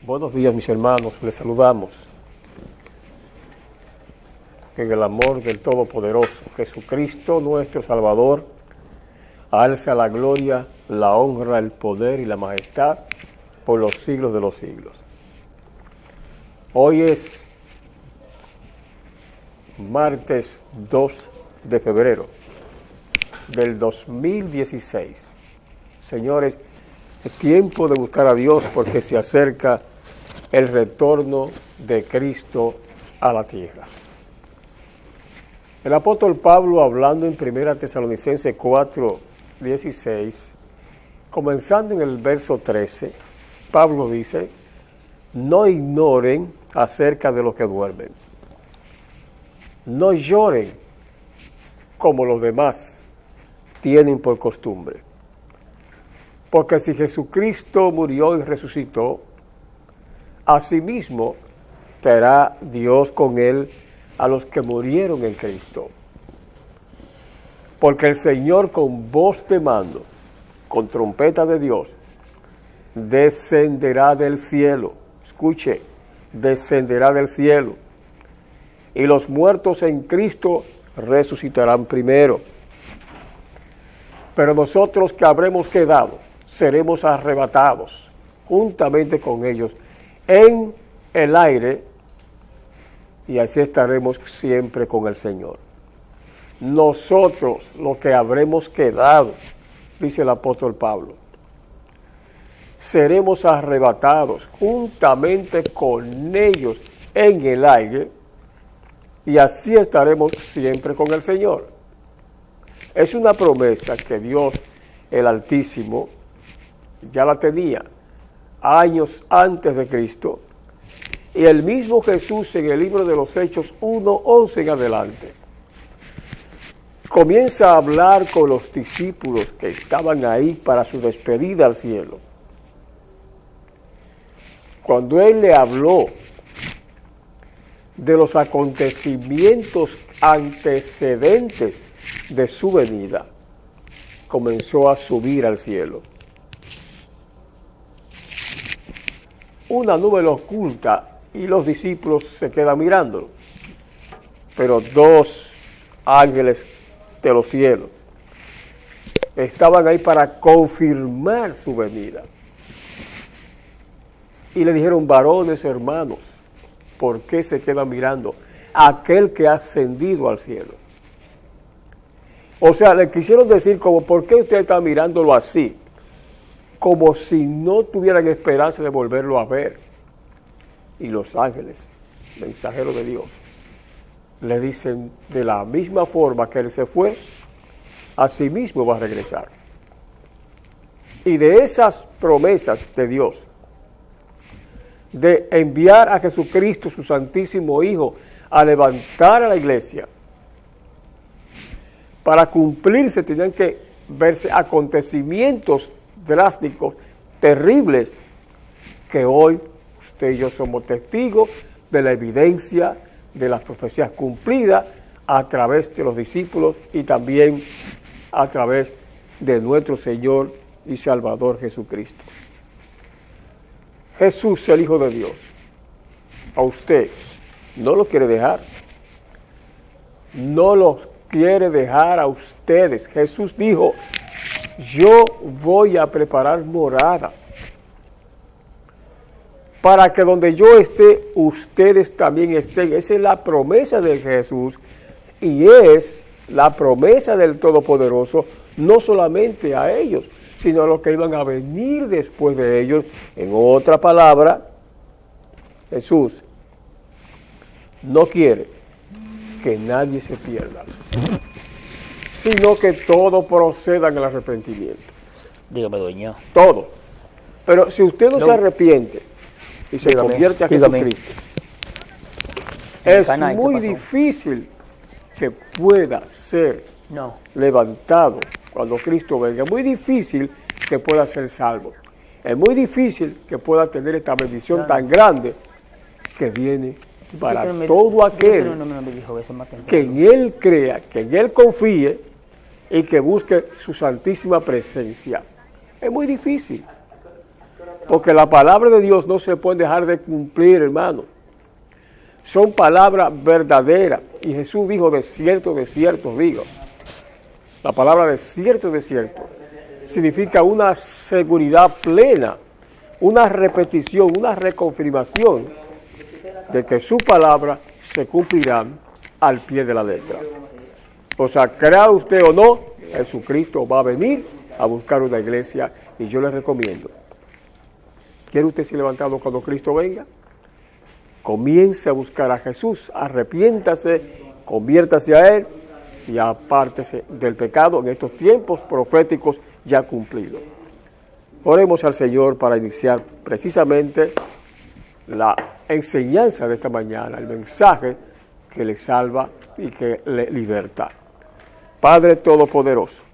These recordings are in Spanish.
Buenos días, mis hermanos, les saludamos. En el amor del Todopoderoso, Jesucristo, nuestro Salvador, alza la gloria, la honra, el poder y la majestad por los siglos de los siglos. Hoy es martes 2 de febrero del 2016. Señores, es tiempo de buscar a Dios porque se acerca el retorno de Cristo a la tierra. El apóstol Pablo, hablando en 1 Tesalonicenses 4:16, comenzando en el verso 13, Pablo dice: no ignoren acerca de los que duermen, no lloren como los demás tienen por costumbre, porque si Jesucristo murió y resucitó, asimismo traerá Dios con él a los que murieron en Cristo. Porque el Señor con voz de mando, con trompeta de Dios, descenderá del cielo. Escuche, descenderá del cielo. Y los muertos en Cristo resucitarán primero. Pero nosotros que habremos quedado, seremos arrebatados juntamente con ellos en el aire, y así estaremos siempre con el Señor. Nosotros, los que habremos quedado, dice el apóstol Pablo, seremos arrebatados juntamente con ellos en el aire, y así estaremos siempre con el Señor. Es una promesa que Dios, el Altísimo, ya la tenía años antes de Cristo, y el mismo Jesús en el libro de los Hechos 1:11 en adelante comienza a hablar con los discípulos que estaban ahí para su despedida al cielo. Cuando Él le habló de los acontecimientos antecedentes de su venida, comenzó a subir al cielo. Una nube lo oculta y los discípulos se quedan mirándolo. Pero dos ángeles de los cielos estaban ahí para confirmar su venida. Y le dijeron: varones, hermanos, ¿por qué se quedan mirando a aquel que ha ascendido al cielo? O sea, le quisieron decir como: ¿por qué usted está mirándolo así? Como si no tuvieran esperanza de volverlo a ver. Y los ángeles, mensajeros de Dios, le dicen: de la misma forma que Él se fue, así mismo va a regresar. Y de esas promesas de Dios, de enviar a Jesucristo, su Santísimo Hijo, a levantar a la iglesia, para cumplirse tenían que verse acontecimientos drásticos, terribles, que hoy usted y yo somos testigos de la evidencia de las profecías cumplidas a través de los discípulos y también a través de nuestro Señor y Salvador Jesucristo. Jesús, el Hijo de Dios, a usted no lo quiere dejar. No lo quiere dejar a ustedes. Jesús dijo: yo voy a preparar morada, para que donde yo esté, ustedes también estén. Esa es la promesa de Jesús y es la promesa del Todopoderoso, no solamente a ellos, sino a los que iban a venir después de ellos. En otra palabra, Jesús no quiere que nadie se pierda, sino que todo proceda en el arrepentimiento. Dígame, dueño. Todo. Pero si usted no se arrepiente y se convierte a Jesucristo, es muy difícil que pueda ser levantado cuando Cristo venga. Es muy difícil que pueda ser salvo. Es muy difícil que pueda tener esta bendición tan grande que viene para todo aquel que en Él crea, que en Él confíe y que busque su santísima presencia. Es muy difícil. Porque la palabra de Dios no se puede dejar de cumplir, hermano. Son palabras verdaderas. Y Jesús dijo, de cierto digo. La palabra de cierto significa una seguridad plena, una repetición, una reconfirmación de que su palabra se cumplirá al pie de la letra. O sea, crea usted o no, Jesucristo va a venir a buscar una iglesia y yo le recomiendo. ¿Quiere usted ser levantado cuando Cristo venga? Comience a buscar a Jesús, arrepiéntase, conviértase a Él y apártese del pecado en estos tiempos proféticos ya cumplidos. Oremos al Señor para iniciar precisamente la enseñanza de esta mañana, el mensaje que le salva y que le liberta. Padre Todopoderoso,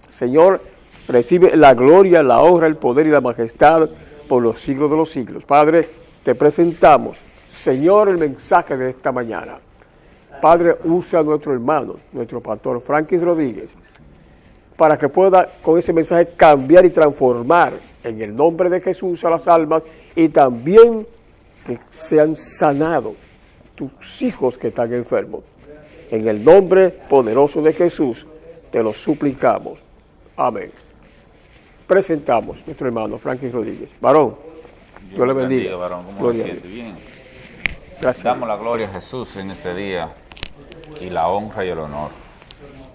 Señor, recibe la gloria, la honra, el poder y la majestad por los siglos de los siglos. Padre, te presentamos, Señor, el mensaje de esta mañana. Padre, usa a nuestro hermano, nuestro pastor Franklin Rodríguez, para que pueda con ese mensaje cambiar y transformar en el nombre de Jesús a las almas y también que sean sanados tus hijos que están enfermos. En el nombre poderoso de Jesús te lo suplicamos. Amén. Presentamos a nuestro hermano Franklin Rodríguez. Varón, Dios le bendiga. Varón, ¿cómo se siente? Bien. Gracias. Damos la gloria a Jesús en este día y la honra y el honor.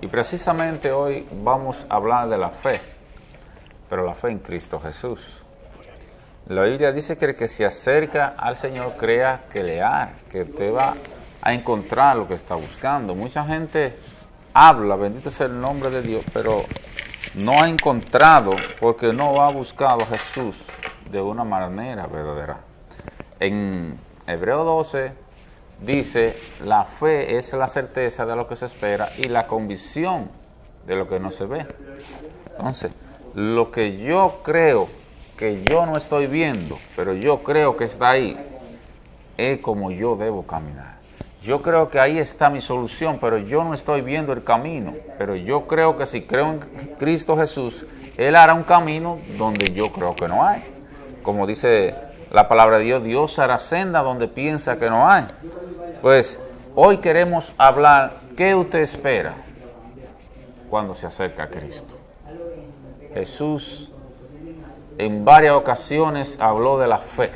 Y precisamente hoy vamos a hablar de la fe, pero la fe en Cristo Jesús. La Biblia dice que el que se acerca al Señor crea que le hay, que usted va a encontrar lo que está buscando. Mucha gente habla, bendito sea el nombre de Dios, pero no ha encontrado porque no ha buscado a Jesús de una manera verdadera. En Hebreo 12 dice, la fe es la certeza de lo que se espera y la convicción de lo que no se ve. Entonces, lo que yo creo que yo no estoy viendo, pero yo creo que está ahí, es como yo debo caminar. Yo creo que ahí está mi solución, pero yo no estoy viendo el camino. Pero yo creo que si creo en Cristo Jesús, Él hará un camino donde yo creo que no hay. Como dice la palabra de Dios, Dios hará senda donde piensa que no hay. Pues hoy queremos hablar, ¿qué usted espera cuando se acerca a Cristo? Jesús en varias ocasiones habló de la fe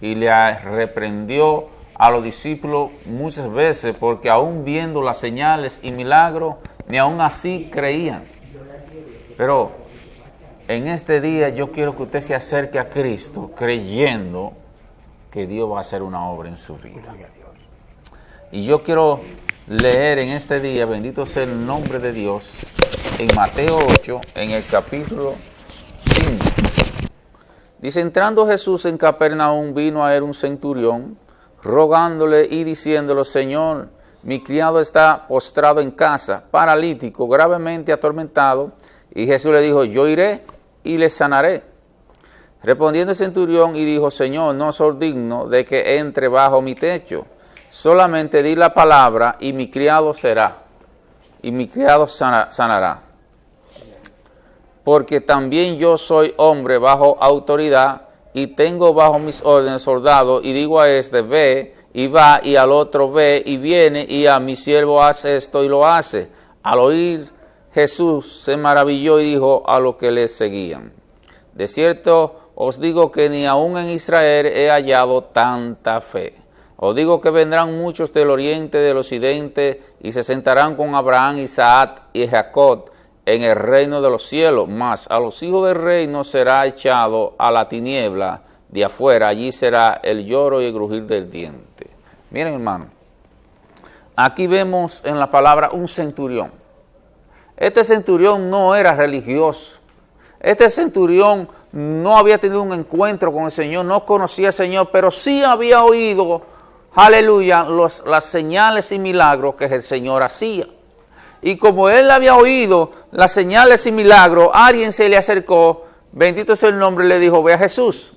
y le reprendió a los discípulos muchas veces porque aún viendo las señales y milagros, ni aún así creían. Pero en este día yo quiero que usted se acerque a Cristo creyendo que Dios va a hacer una obra en su vida. Y yo quiero leer en este día, bendito sea el nombre de Dios, en Mateo 8, en el capítulo 5. Dice, entrando Jesús en Capernaum, vino a él un centurión, rogándole y diciéndole, Señor, mi criado está postrado en casa, paralítico, gravemente atormentado. Y Jesús le dijo, yo iré y le sanaré. Respondiendo el centurión y dijo, Señor, no soy digno de que entre bajo mi techo. Solamente di la palabra y mi criado será, y mi criado sanará. Porque también yo soy hombre bajo autoridad y tengo bajo mis órdenes soldados, y digo a este, ve, y va, y al otro, ve, y viene, y a mi siervo hace esto, y lo hace. Al oír Jesús se maravilló y dijo a los que le seguían, de cierto os digo que ni aun en Israel he hallado tanta fe. Os digo que vendrán muchos del oriente, del occidente, y se sentarán con Abraham, Isaac y Jacob en el reino de los cielos, mas a los hijos del reino será echado a la tiniebla de afuera, allí será el lloro y el crujir del diente. Miren, hermano, aquí vemos en la palabra un centurión. Este centurión no era religioso. Este centurión no había tenido un encuentro con el Señor, no conocía al Señor, pero sí había oído, aleluya, las señales y milagros que el Señor hacía. Y como él había oído las señales y milagros, alguien se le acercó, bendito sea el nombre, y le dijo, ve a Jesús.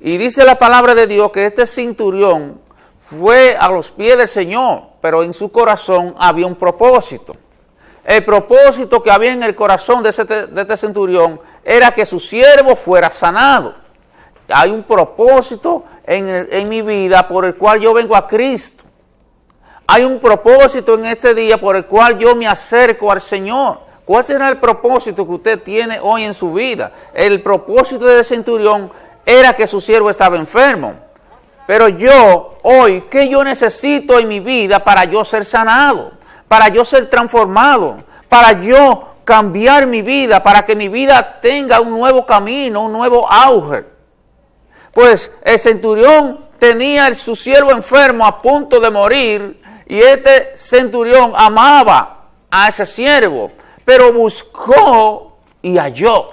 Y dice la palabra de Dios que este centurión fue a los pies del Señor, pero en su corazón había un propósito. El propósito que había en el corazón de este centurión era que su siervo fuera sanado. Hay un propósito en mi vida por el cual yo vengo a Cristo. Hay un propósito en este día por el cual yo me acerco al Señor. ¿Cuál será el propósito que usted tiene hoy en su vida? El propósito del centurión era que su siervo estaba enfermo. Pero yo, hoy, ¿qué yo necesito en mi vida para yo ser sanado? Para yo ser transformado, para yo cambiar mi vida, para que mi vida tenga un nuevo camino, un nuevo auge. Pues el centurión tenía a su siervo enfermo a punto de morir y este centurión amaba a ese siervo, pero buscó y halló,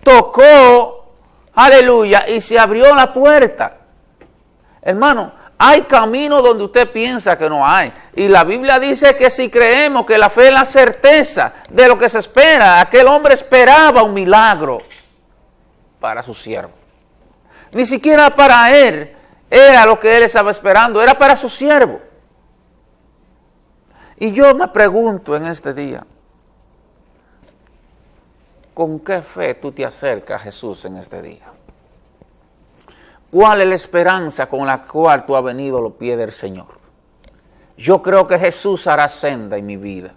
tocó, aleluya, y se abrió la puerta. Hermano, hay caminos donde usted piensa que no hay. Y la Biblia dice que si creemos que la fe es la certeza de lo que se espera, aquel hombre esperaba un milagro para su siervo. Ni siquiera para él era lo que él estaba esperando, era para su siervo. Y yo me pregunto en este día, ¿con qué fe tú te acercas a Jesús en este día? ¿Cuál es la esperanza con la cual tú has venido a los pies del Señor? Yo creo que Jesús hará senda en mi vida.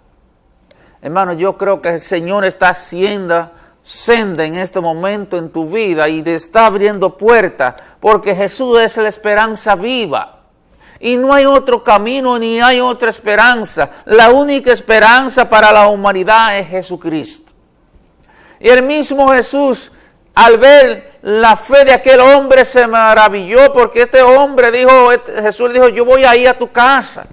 Hermano, yo creo que el Señor está haciendo senda en este momento en tu vida y te está abriendo puertas porque Jesús es la esperanza viva. Y no hay otro camino ni hay otra esperanza. La única esperanza para la humanidad es Jesucristo. Y el mismo Jesús, al ver la fe de aquel hombre, se maravilló porque este hombre dijo, Jesús dijo, yo voy a ir a tu casa.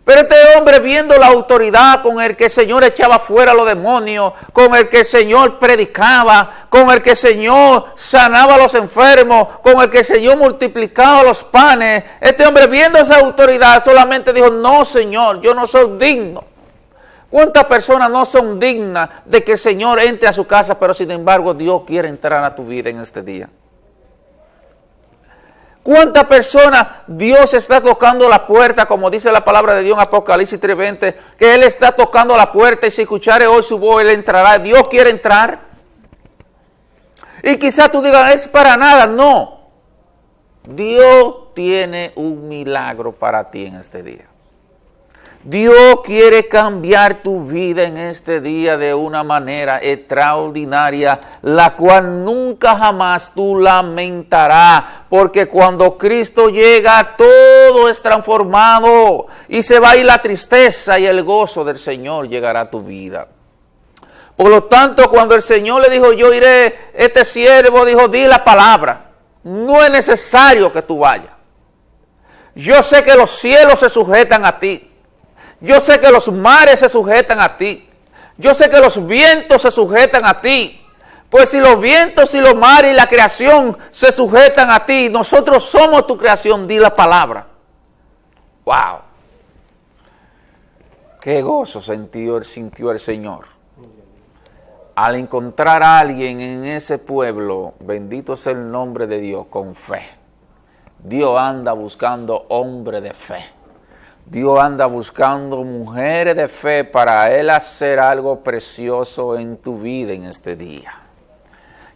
Pero este hombre, viendo la autoridad con el que el Señor echaba fuera a los demonios, con el que el Señor predicaba, con el que el Señor sanaba a los enfermos, con el que el Señor multiplicaba los panes, este hombre viendo esa autoridad solamente dijo, no Señor, yo no soy digno. ¿Cuántas personas no son dignas de que el Señor entre a su casa, pero sin embargo Dios quiere entrar a tu vida en este día? ¿Cuántas personas Dios está tocando la puerta, como dice la palabra de Dios en Apocalipsis 3:20, que Él está tocando la puerta y si escuchare hoy su voz, Él entrará? ¿Dios quiere entrar? Y quizás tú digas, es para nada. No. Dios tiene un milagro para ti en este día. Dios quiere cambiar tu vida en este día de una manera extraordinaria, la cual nunca jamás tú lamentarás, porque cuando Cristo llega todo es transformado y se va a ir la tristeza y el gozo del Señor llegará a tu vida. Por lo tanto, cuando el Señor le dijo, yo iré, este siervo dijo, di la palabra, no es necesario que tú vayas. Yo sé que los cielos se sujetan a ti. Yo sé que los mares se sujetan a ti. Yo sé que los vientos se sujetan a ti. Pues si los vientos y los mares y la creación se sujetan a ti, nosotros somos tu creación, di la palabra. ¡Wow! Qué gozo sintió el Señor al encontrar a alguien en ese pueblo, bendito sea el nombre de Dios, con fe. Dios anda buscando hombres de fe. Dios anda buscando mujeres de fe para Él hacer algo precioso en tu vida en este día.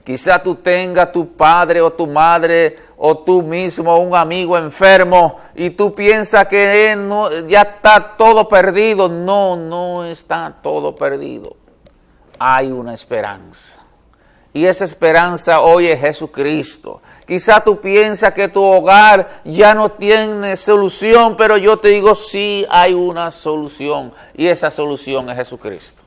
Quizá tú tengas tu padre o tu madre o tú mismo un amigo enfermo y tú piensas que ya está todo perdido. No, no está todo perdido. Hay una esperanza. Y esa esperanza hoy es Jesucristo. Quizá tú piensas que tu hogar ya no tiene solución, pero yo te digo, sí hay una solución. Y esa solución es Jesucristo.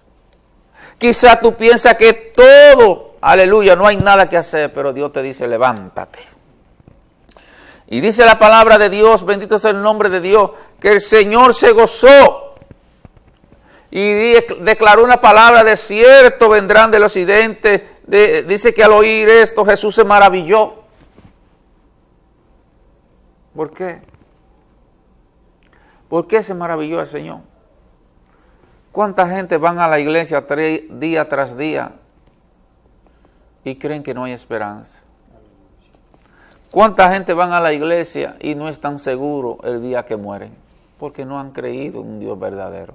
Quizá tú piensas que todo, aleluya, no hay nada que hacer, pero Dios te dice, levántate. Y dice la palabra de Dios, bendito sea el nombre de Dios, que el Señor se gozó. Y declaró una palabra de cierto vendrán del occidente. Dice que al oír esto Jesús se maravilló. ¿Por qué? ¿Por qué se maravilló el Señor? ¿Cuánta gente van a la iglesia día tras día y creen que no hay esperanza? ¿Cuánta gente van a la iglesia y no están seguros el día que mueren? Porque no han creído en un Dios verdadero.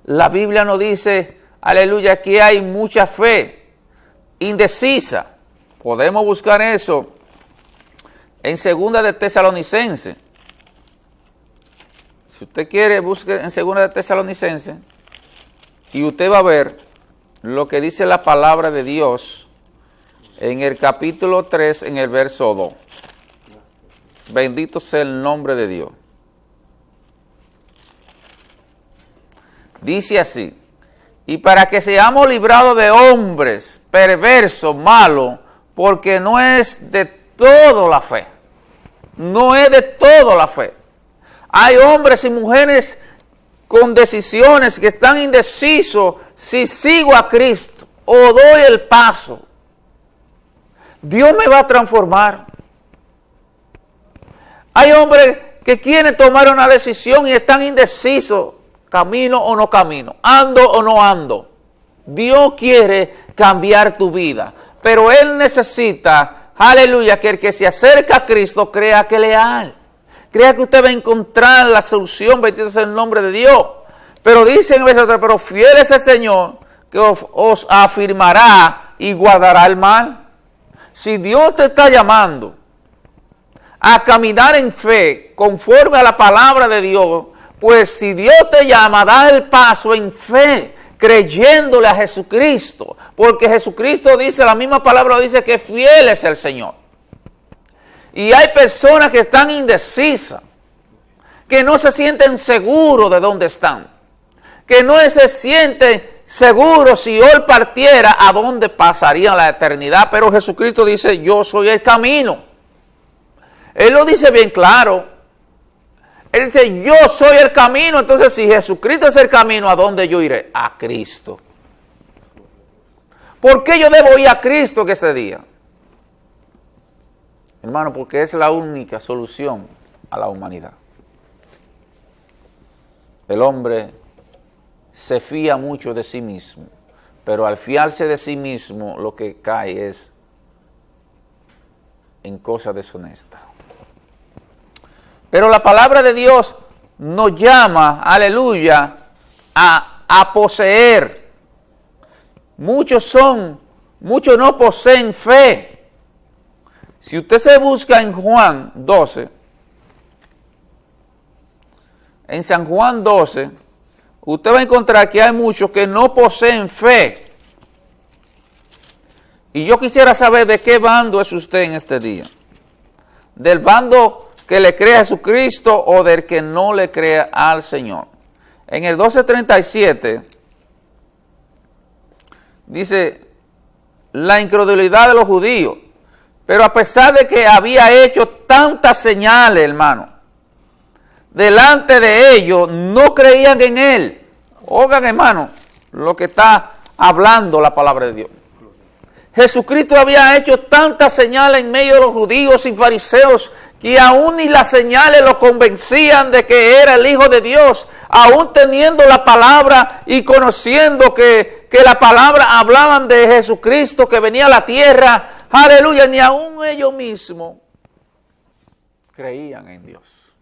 la Biblia nos dice, aleluya, que hay mucha fe indecisa. Podemos buscar eso en 2 de Tesalonicenses. Si usted quiere, busque en 2 de Tesalonicenses y usted va a ver lo que dice la palabra de Dios en el capítulo 3, en el verso 2. Bendito sea el nombre de Dios. Dice así: y para que seamos librados de hombres perversos, malos, porque no es de todo la fe. No es de todo la fe. Hay hombres y mujeres con decisiones que están indecisos si sigo a Cristo o doy el paso. Dios me va a transformar. Hay hombres que quieren tomar una decisión y están indecisos, camino o no camino, ando o no ando. Dios quiere cambiar tu vida, pero Él necesita, aleluya, que el que se acerca a Cristo crea que es leal. Crea que usted va a encontrar la solución, bendito sea el nombre de Dios. Pero dice en el verso 3, pero fiel es el Señor que os afirmará y guardará el mal. Si Dios te está llamando a caminar en fe, conforme a la palabra de Dios, pues si Dios te llama, da el paso en fe, creyéndole a Jesucristo. Porque Jesucristo dice, la misma palabra dice que fiel es el Señor. Y hay personas que están indecisas, que no se sienten seguros de dónde están, que no se sienten seguros si hoy partiera a dónde pasaría la eternidad. Pero Jesucristo dice, yo soy el camino. Él lo dice bien claro. Él dice, yo soy el camino. Entonces, si Jesucristo es el camino, ¿a dónde yo iré? A Cristo. ¿Por qué yo debo ir a Cristo en este día? Hermano, porque es la única solución a la humanidad. El hombre se fía mucho de sí mismo, pero al fiarse de sí mismo, lo que cae es en cosas deshonestas. Pero la palabra de Dios nos llama, aleluya, a poseer. Muchos no poseen fe. Si usted se busca en Juan 12, en San Juan 12, usted va a encontrar que hay muchos que no poseen fe. Y yo quisiera saber de qué bando es usted en este día. ¿Del bando que le cree a Jesucristo o del que no le crea al Señor? En el 12:37 dice, la incredulidad de los judíos. Pero a pesar de que había hecho tantas señales, hermano, delante de ellos, no creían en Él. Oigan, hermano, lo que está hablando la palabra de Dios. Jesucristo había hecho tantas señales en medio de los judíos y fariseos que aún ni las señales lo convencían de que era el Hijo de Dios, aún teniendo la palabra y conociendo que la palabra hablaban de Jesucristo que venía a la tierra. Aleluya, ni aún ellos mismos creían en Dios.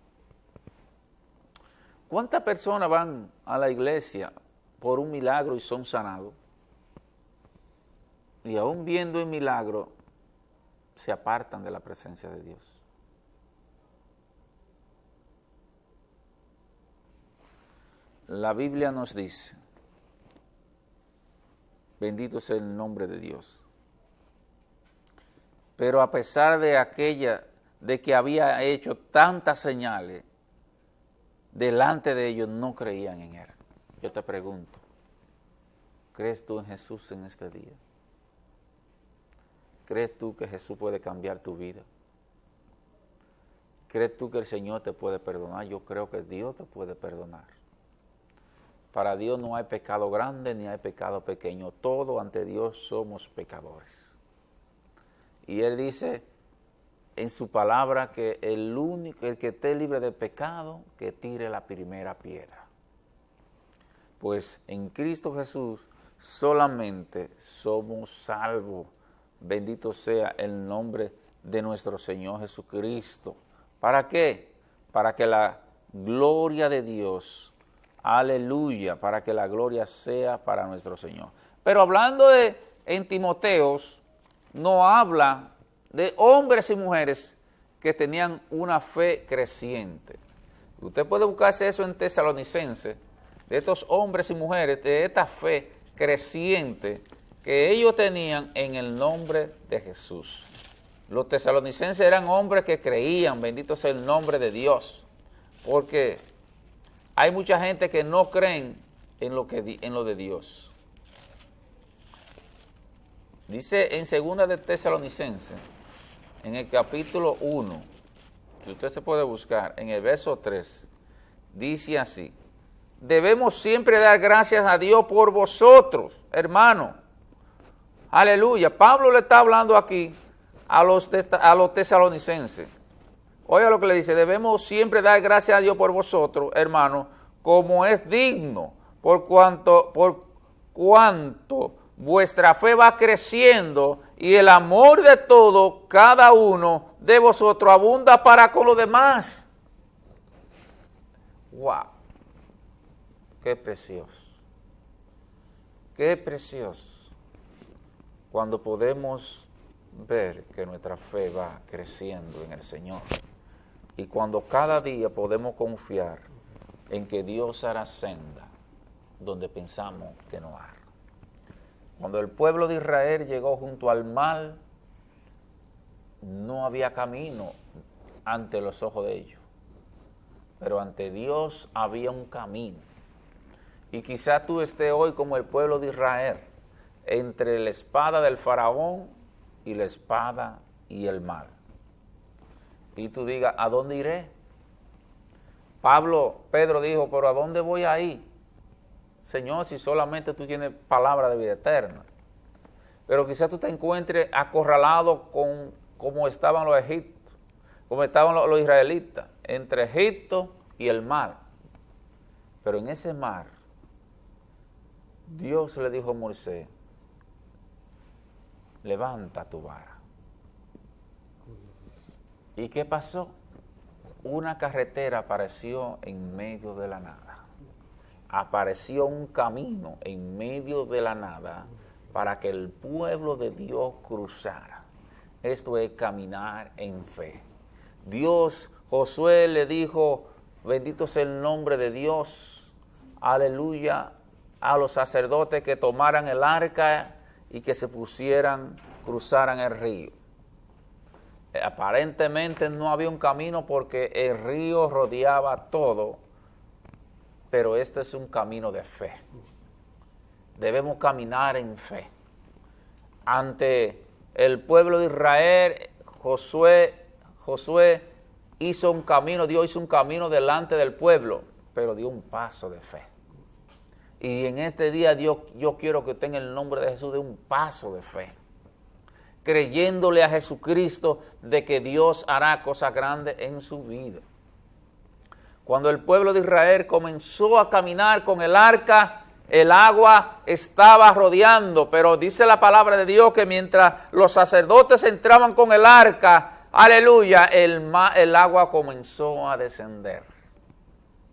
¿Cuántas personas van a la iglesia por un milagro y son sanados? Y aún viendo el milagro, se apartan de la presencia de Dios. La Biblia nos dice, bendito sea el nombre de Dios. Pero a pesar de que había hecho tantas señales, delante de ellos no creían en Él. Yo te pregunto, ¿crees tú en Jesús en este día? ¿Crees tú que Jesús puede cambiar tu vida? ¿Crees tú que el Señor te puede perdonar? Yo creo que Dios te puede perdonar. Para Dios no hay pecado grande ni hay pecado pequeño. Todo ante Dios somos pecadores. Y Él dice en su palabra que el que esté libre de pecado, que tire la primera piedra. Pues en Cristo Jesús solamente somos salvos. Bendito sea el nombre de nuestro Señor Jesucristo. ¿Para qué? Para que la gloria de Dios, Aleluya, para que la gloria sea para nuestro Señor. Pero hablando en Timoteos, no habla de hombres y mujeres que tenían una fe creciente. Usted puede buscarse eso en Tesalonicenses, de estos hombres y mujeres, de esta fe creciente que ellos tenían en el nombre de Jesús. Los tesalonicenses eran hombres que creían, bendito sea el nombre de Dios, porque hay mucha gente que no creen en lo de Dios. Dice en 2 de Tesalonicenses, en el capítulo 1, que usted se puede buscar, en el verso 3, dice así: debemos siempre dar gracias a Dios por vosotros, hermano. Aleluya. Pablo le está hablando aquí a los tesalonicenses. Oiga lo que le dice: debemos siempre dar gracias a Dios por vosotros, hermano, como es digno, por cuanto vuestra fe va creciendo y el amor de todo, cada uno de vosotros abunda para con los demás. ¡Wow! ¡Qué precioso! ¡Qué precioso! Cuando podemos ver que nuestra fe va creciendo en el Señor y cuando cada día podemos confiar en que Dios hará senda donde pensamos que no hará. Cuando el pueblo de Israel llegó junto al mar, no había camino ante los ojos de ellos, pero ante Dios había un camino. Y quizá tú estés hoy como el pueblo de Israel, entre la espada del faraón y la espada y el mar. Y tú digas, ¿a dónde iré? Pedro dijo, pero ¿a dónde voy a ir? Señor, si solamente tú tienes palabra de vida eterna. Pero quizás tú te encuentres acorralado como estaban los egipcios, como estaban los israelitas, entre Egipto y el mar. Pero en ese mar, Dios le dijo a Moisés, levanta tu vara. ¿Y qué pasó? Una carretera apareció en medio de la nada. Apareció un camino en medio de la nada para que el pueblo de Dios cruzara. Esto es caminar en fe. Josué le dijo, bendito sea el nombre de Dios, aleluya, a los sacerdotes que tomaran el arca y que se cruzaran el río. Aparentemente no había un camino porque el río rodeaba todo, pero este es un camino de fe. Debemos caminar en fe. Ante el pueblo de Israel, Josué hizo un camino, Dios hizo un camino delante del pueblo, pero dio un paso de fe. Y en este día yo quiero que usted en el nombre de Jesús dé un paso de fe, creyéndole a Jesucristo de que Dios hará cosas grandes en su vida. Cuando el pueblo de Israel comenzó a caminar con el arca, el agua estaba rodeando, pero dice la palabra de Dios que mientras los sacerdotes entraban con el arca, aleluya, el agua comenzó a descender.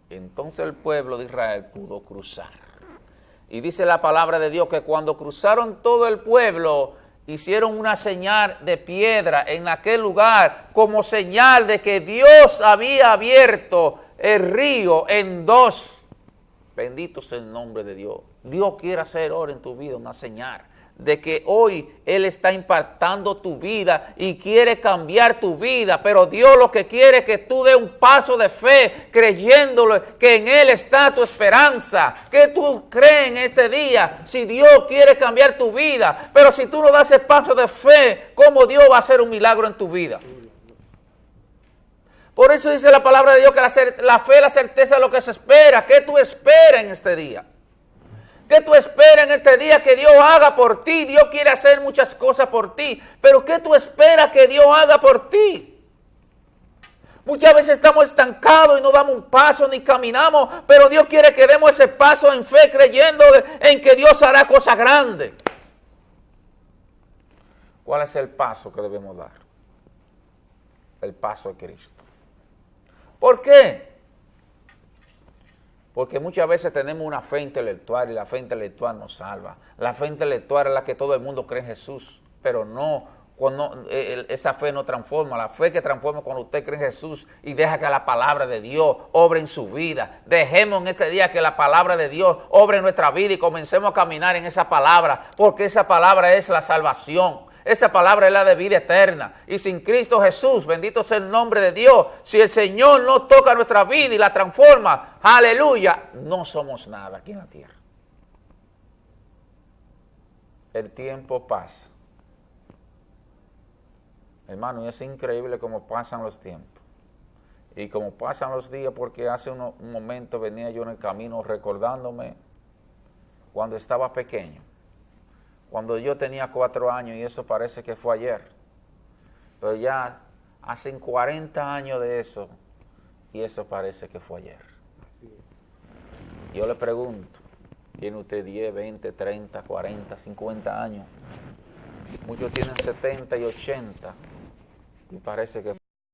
Entonces el pueblo de Israel pudo cruzar. Y dice la palabra de Dios que cuando cruzaron todo el pueblo, hicieron una señal de piedra en aquel lugar como señal de que Dios había abierto el río en dos. Bendito sea el nombre de Dios. Dios quiere hacer ahora en tu vida una señal de que hoy Él está impactando tu vida y quiere cambiar tu vida, pero Dios lo que quiere es que tú des un paso de fe, creyéndolo que en Él está tu esperanza. ¿Qué tú crees en este día? Si Dios quiere cambiar tu vida, pero si tú no das el paso de fe, ¿cómo Dios va a hacer un milagro en tu vida? Por eso dice la palabra de Dios que la fe es la certeza de lo que se espera. ¿Qué tú esperas en este día? ¿Qué tú esperas en este día que Dios haga por ti? Dios quiere hacer muchas cosas por ti, pero ¿qué tú esperas que Dios haga por ti? Muchas veces estamos estancados y no damos un paso ni caminamos, pero Dios quiere que demos ese paso en fe, creyendo en que Dios hará cosas grandes. ¿Cuál es el paso que debemos dar? El paso de Cristo. ¿Por qué? Porque muchas veces tenemos una fe intelectual y la fe intelectual nos salva. La fe intelectual es la que todo el mundo cree en Jesús, pero no, esa fe no transforma. La fe que transforma cuando usted cree en Jesús y deja que la palabra de Dios obre en su vida. Dejemos en este día que la palabra de Dios obre en nuestra vida y comencemos a caminar en esa palabra, porque esa palabra es la salvación. Esa palabra es la de vida eterna. Y sin Cristo Jesús, bendito sea el nombre de Dios, si el Señor no toca nuestra vida y la transforma, aleluya, no somos nada aquí en la tierra. El tiempo pasa. Hermano, y es increíble cómo pasan los tiempos. Y cómo pasan los días, porque hace un momento venía yo en el camino recordándome cuando estaba pequeño. Cuando yo tenía 4 años, y eso parece que fue ayer, pero ya hacen 40 años de eso, y eso parece que fue ayer. Yo le pregunto, ¿tiene usted 10, 20, 30, 40, 50 años? Muchos tienen 70 y 80, y parece que